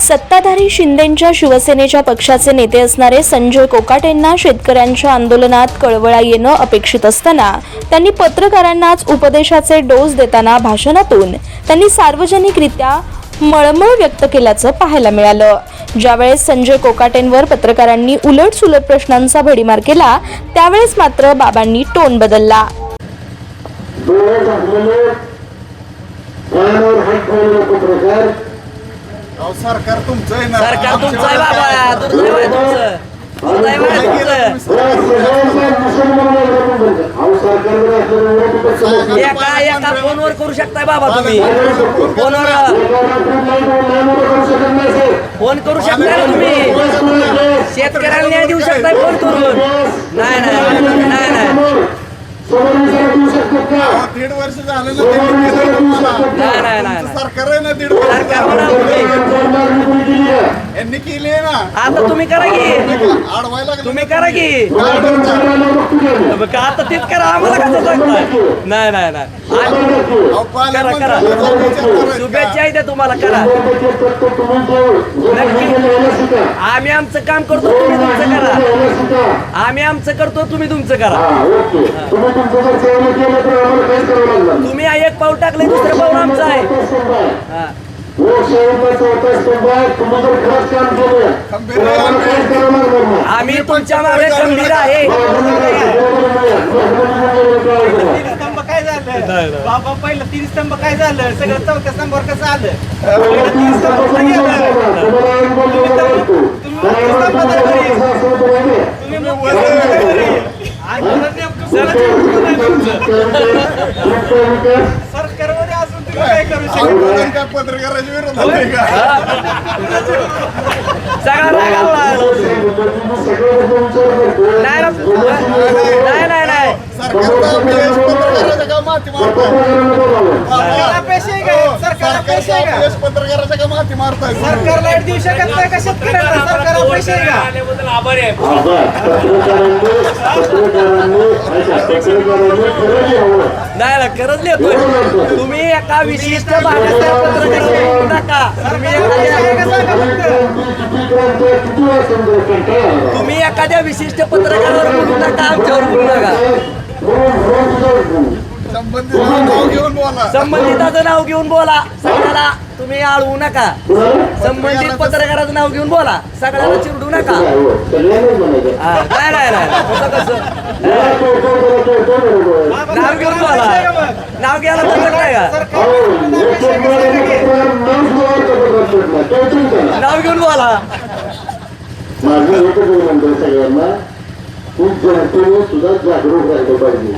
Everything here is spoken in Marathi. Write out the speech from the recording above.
सत्ताधारी शिंदेंच्या शिवसेनेच्या पक्षाचे नेते असणारे संजय कोकाटेंना शेतकऱ्यांच्या आंदोलनात कळवळा येणं अपेक्षित असताना त्यांनी पत्रकारांनाच उपदेशाचे डोस देताना भाषणातून त्यांनी सार्वजनिकरित्या मळमळ व्यक्त केल्याचं पाहायला मिळालं। ज्यावेळेस संजय कोकाटेंवर पत्रकारांनी उलटसुलट प्रश्नांचा भडीमार केला त्यावेळेस मात्र बाबांनी टोन बदलला। सरकार तुमचं आहे ना, सरकार तुमचं आहे बाबा, दुर्दैव आहे तुमचं, दुर्दैव आहे तुमचं। एका फोनवर करू शकताय बाबा, तुम्ही फोनवर फोन करू शकताय ना, तुम्ही शेतकऱ्याला न्याय देऊ शकताय फोन करून। नाही नाही नाही नाही, 1.5 वर्ष झालं ना, नाही नाही सरकार आहे ना, 1.5 वर्ष सरकार म्हणा तुम्ही, यांनी केली आहे ना। आता तुम्ही करा की, अडवायला तुम्ही करा की, आता तेच करा, आम्हाला कसं सांगताय? नाही नाही नाही, करा करा, शुभेच्छा आहे त्या तुम्हाला, करा नक्की। आम्ही आमचं काम करतो, तुम्ही तुमचं करा, आम्ही आमचं करतो, तुम्ही तुमचं करा। तुम्ही एक पाऊल टाकलंय, दुसरं पाऊल आमचं आहे। आम्ही तुमच्या मागे खंबीर आहे। काय झालं बाबा, पहिलं 3 स्तंभ काय झालं, सगळं 4थ्या स्तंभावर कसं आलं? 3 स्तंभ सरकारमध्ये असून तुम्ही काय करू शकता? काय पत्रकाराच्या विरोधात आहे का? सगळा राग आला। नाही नाही नाही, सरकारचा अपयश पत्रकाराच्या का माती मारताय? सरकारला पैसे आहे का? सरकारला पैसे आहे का? अपयश पत्रकाराच्या का माती मारताय? सरकार लाईट देऊ शकत नाही का शेतकऱ्यांना? सरकारला पैसे आहे का? नाही ना, खरंच लिहितोय। तुम्ही एका विशिष्ट भागातल्या पत्रकारावर बोलू नका, तुम्ही एखाद्या विशिष्ट पत्रकारावर बोलू नका, आमच्यावर बोलू नका। संबंधित नाव घेऊन बोला। संबंधिताचं नाव घेऊन बोला, सगळ्याला तुम्ही आळवू नका। संबंधित पत्रकाराचं नाव घेऊन बोला, सगळ्याला चिरडू नका। नाही नाही नाही, कसं कसं नाव घेऊन बोला, नाव घ्यायला तर काय का, नाव घेऊन बोला। माझं एकच म्हणतो सगळ्यांना, खूप जनतेने सुद्धा जागरूक राहिलं पाहिजे।